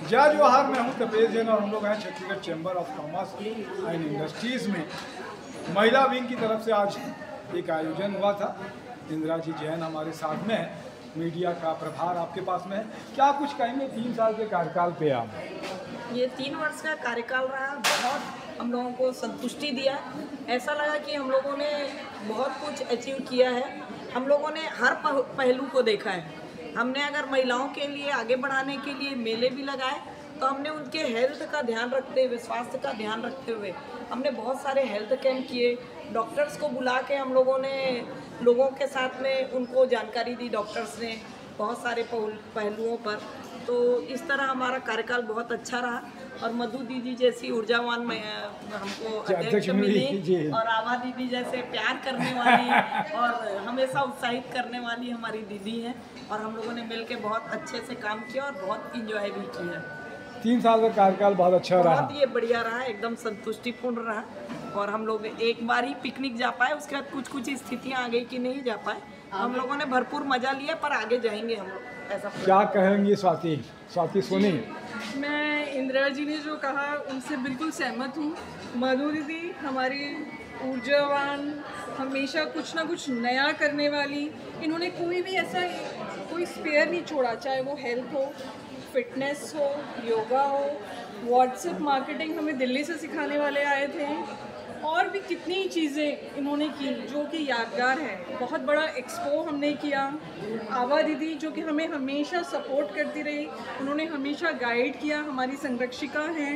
जय जोहार, मैं हूं तपेश जैन और हम लोग हैं Chhattisgarh chamber of commerce and industries में। महिला विंग की तरफ से आज एक आयोजन हुआ था। इंदिरा जी जैन हमारे साथ में है, मीडिया का प्रभार आपके पास में है। क्या कुछ कहेंगे 3 साल के कार्यकाल पे आप? ये 3 वर्ष का कार्यकाल रहा, बहुत हम लोगों को संतुष्टि दिया। ऐसा लगा कि हम लोगों ने बहुत कुछ अचीव किया है। हम लोगों ने हर पहलू को देखा है। हमने अगर महिलाओं के लिए आगे बढ़ाने के लिए मेले भी लगाए, तो हमने उनके हेल्थ का ध्यान रखते हुए, स्वास्थ्य का ध्यान रखते हुए हमने बहुत सारे हेल्थ कैंप किए। डॉक्टर्स को बुला के हम लोगों ने लोगों के साथ में उनको जानकारी दी, डॉक्टर्स ने बहुत सारे पहलुओं पर। तो इस तरह हमारा कार्यकाल बहुत अच्छा रहा और मधु दीदी जैसी ऊर्जावान में हमको अध्यक्ष मिली और आभा दीदी जैसे प्यार करने वाली और हमेशा उत्साहित करने वाली हमारी दीदी हैं। और हम लोगों ने मिलकर बहुत अच्छे से काम किया और बहुत इंजॉय भी किया। 3 साल का कार्यकाल बहुत अच्छा रहा, बहुत ये बढ़िया रहा, एकदम संतुष्टिपूर्ण रहा। और हम लोग एक बार ही पिकनिक जा पाए, उसके बाद कुछ स्थितियाँ आ गई कि नहीं जा पाए। हम लोगों ने भरपूर मजा लिया, पर आगे जाएंगे हम लोग। ऐसा क्या कहेंगे स्वाति सोनी? मैं इंदिरा जी ने जो कहा उनसे बिल्कुल सहमत हूँ। मधु दीदी हमारी ऊर्जावान, हमेशा कुछ ना कुछ नया करने वाली। इन्होंने कोई भी ऐसा कोई स्पेयर नहीं छोड़ा, चाहे वो हेल्थ हो, फिटनेस हो, योगा हो, व्हाट्सएप मार्केटिंग हमें दिल्ली से सिखाने वाले आए थे, और भी कितनी चीज़ें इन्होंने की जो कि यादगार है। बहुत बड़ा एक्सपो हमने किया। आभा दीदी जो कि हमें हमेशा सपोर्ट करती रही, उन्होंने हमेशा गाइड किया, हमारी संरक्षिका हैं।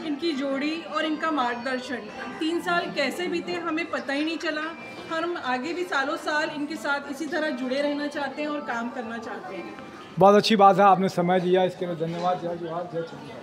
इनकी जोड़ी और इनका मार्गदर्शन 3 साल कैसे बीते हमें पता ही नहीं चला। हम आगे भी सालों साल इनके साथ इसी तरह जुड़े रहना चाहते हैं और काम करना चाहते हैं। बहुत अच्छी बात है, आपने समय दिया, इसके लिए धन्यवाद। जय जोहार, जय चंद्र।